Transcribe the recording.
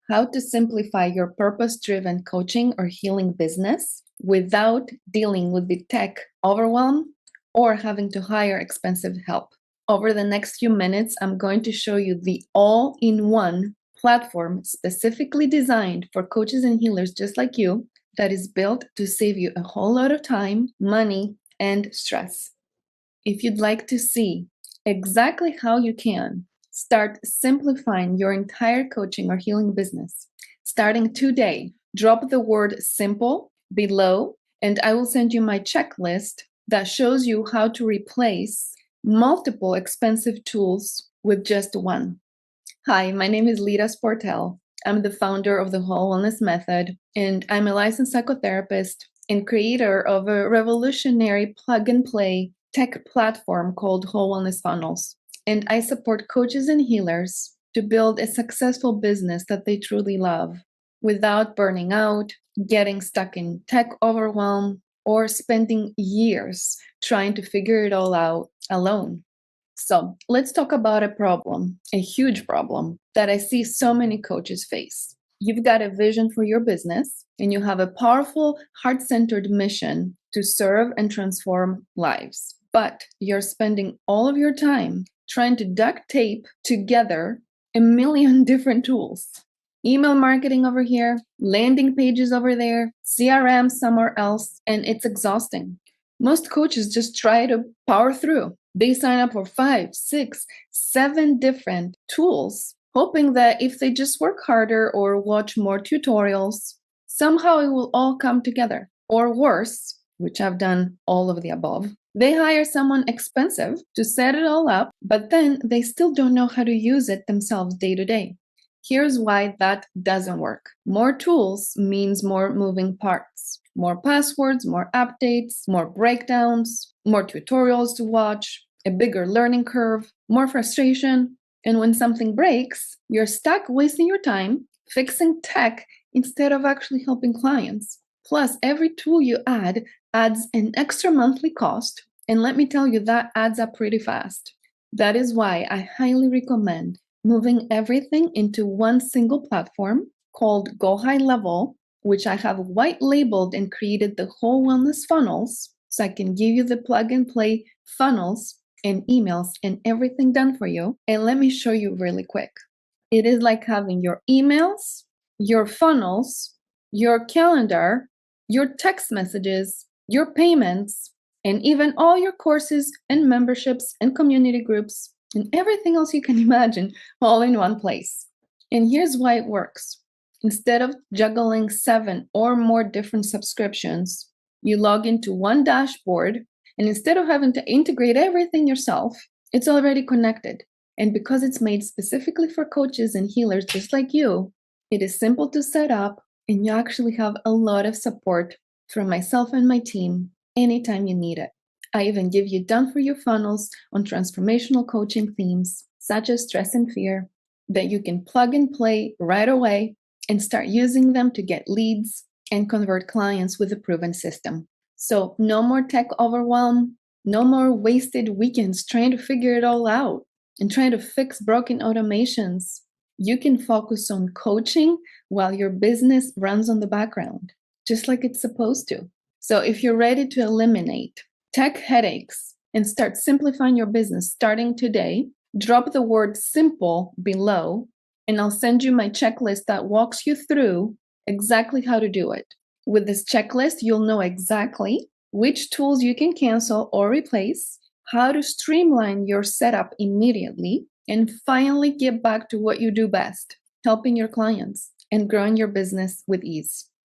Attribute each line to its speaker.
Speaker 1: how to simplify your purpose-driven coaching or healing business without dealing with the tech overwhelm or having to hire expensive help. Over the next few minutes, I'm going to show you the all-in-one platform specifically designed for coaches and healers just like you that is built to save you a whole lot of time, money, and stress. If you'd like to see exactly how you can start simplifying your entire coaching or healing business, starting today, drop the word simple below, and I will send you my checklist that shows you how to replace multiple expensive tools with just one. Hi, my name is Lita Sportel. I'm the founder of the Whole Wellness Method, and I'm a licensed psychotherapist and creator of a revolutionary plug-and-play tech platform called Whole Wellness Funnels. And I support coaches and healers to build a successful business that they truly love without burning out, getting stuck in tech overwhelm, or spending years trying to figure it all out alone. So let's talk about a problem, a huge problem that I see so many coaches face. You've got a vision for your business and you have a powerful, heart-centered mission to serve and transform lives. But you're spending all of your time trying to duct tape together a million different tools. Email marketing over here, landing pages over there, CRM somewhere else, and it's exhausting. Most coaches just try to power through. They sign up for 5, 6, 7 different tools, hoping that if they just work harder or watch more tutorials, somehow it will all come together. Or worse, which I've done all of the above, they hire someone expensive to set it all up, but then they still don't know how to use it themselves day to day. Here's why that doesn't work. More tools means more moving parts, more passwords, more updates, more breakdowns, more tutorials to watch, a bigger learning curve, more frustration. And when something breaks, you're stuck wasting your time fixing tech instead of actually helping clients. Plus, every tool you add adds an extra monthly cost. And let me tell you, that adds up pretty fast. That is why I highly recommend moving everything into one single platform called Go High Level, which I have white labeled and created the Whole Wellness Funnels, so I can give you the plug and play funnels and emails and everything done for you. And let me show you really quick. It is like having your emails, your funnels, your calendar, your text messages, your payments, and even all your courses and memberships and community groups and everything else you can imagine all in one place. And here's why it works. Instead of juggling 7 or more different subscriptions, you log into one dashboard, and instead of having to integrate everything yourself, it's already connected. And because it's made specifically for coaches and healers just like you, it is simple to set up, and you actually have a lot of support from myself and my team anytime you need it. I even give you done-for-you funnels on transformational coaching themes, such as stress and fear, that you can plug and play right away and start using them to get leads and convert clients with a proven system. So no more tech overwhelm, no more wasted weekends trying to figure it all out and trying to fix broken automations. You can focus on coaching while your business runs on the background, just like it's supposed to. So if you're ready to eliminate tech headaches and start simplifying your business starting today, drop the word simple below, and I'll send you my checklist that walks you through exactly how to do it. With this checklist, you'll know exactly which tools you can cancel or replace, how to streamline your setup immediately, and finally get back to what you do best, helping your clients and growing your business with ease.